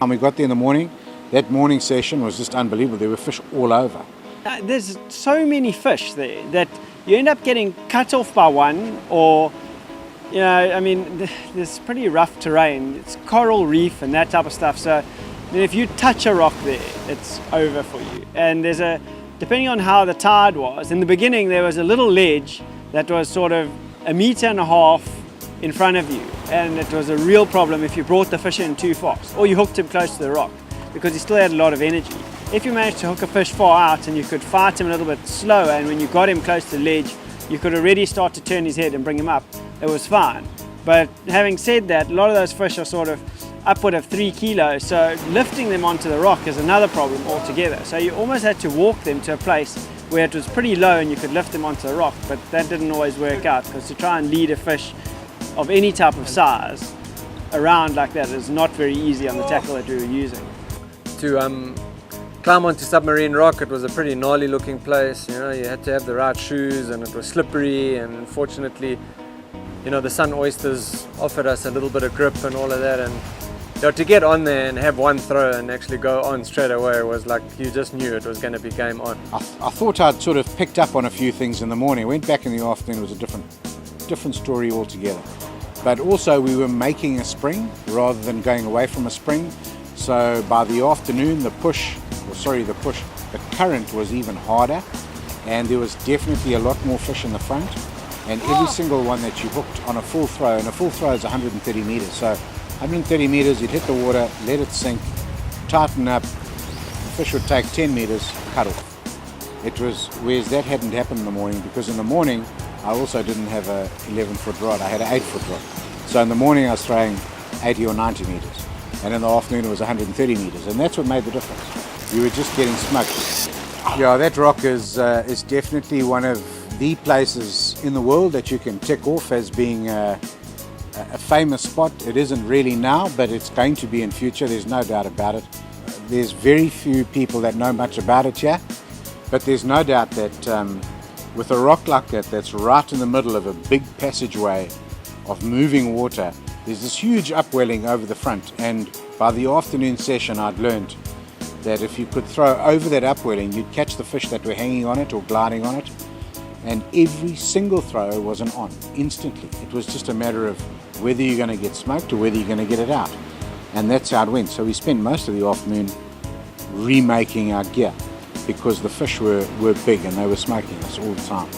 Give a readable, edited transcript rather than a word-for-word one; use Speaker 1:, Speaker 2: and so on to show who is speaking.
Speaker 1: And we got there in the morning. That morning session was just unbelievable. There were fish all over.
Speaker 2: There's so many fish there that you end up getting cut off by one, or, you know, I mean, there's pretty rough terrain. It's coral reef and that type of stuff. So, I mean, if you touch a rock there, it's over for you. And depending on how the tide was, in the beginning there was a little ledge that was sort of 1.5 meters in front of you. And it was a real problem if you brought the fish in too fast, or you hooked him close to the rock, because he still had a lot of energy. If you managed to hook a fish far out and you could fight him a little bit slower, and when you got him close to the ledge, you could already start to turn his head and bring him up, it was fine. But having said that, a lot of those fish are sort of upward of 3 kilos, so lifting them onto the rock is another problem altogether. So you almost had to walk them to a place where it was pretty low and you could lift them onto the rock, but that didn't always work out, because to try and lead a fish of any type of size around like that is not very easy on the tackle that we were using.
Speaker 3: To climb onto Submarine Rock, it was a pretty gnarly looking place. You know, you had to have the right shoes, and it was slippery, and unfortunately, you know, the sun oysters offered us a little bit of grip and all of that, and you know, to get on there and have one throw and actually go on straight away was like, you just knew it was going to be game on.
Speaker 1: I thought I'd sort of picked up on a few things in the morning. Went back in the afternoon, it was a different story altogether. But also we were making a spring rather than going away from a spring. So by the afternoon, the current was even harder, and there was definitely a lot more fish in the front. And every single one that you hooked on a full throw, and a full throw is 130 meters. So 130 meters, you'd hit the water, let it sink, tighten up, the fish would take 10 meters, cut off. It was, whereas that hadn't happened in the morning, because in the morning I also didn't have a 11-foot rod, I had an 8-foot rod. So in the morning I was throwing 80 or 90 meters, and in the afternoon it was 130 meters, and that's what made the difference. You were just getting smoked. Yeah, that rock is definitely one of the places in the world that you can tick off as being a famous spot. It isn't really now, but it's going to be in future, there's no doubt about it. There's very few people that know much about it here, but there's no doubt that with a rock like that, that's right in the middle of a big passageway of moving water, there's this huge upwelling over the front, and by the afternoon session I'd learned that if you could throw over that upwelling, you'd catch the fish that were hanging on it or gliding on it, and every single throw was an on, instantly. It was just a matter of whether you're going to get smoked or whether you're going to get it out, and that's how it went. So we spent most of the afternoon remaking our gear, because the fish were big and they were smoking us all the time.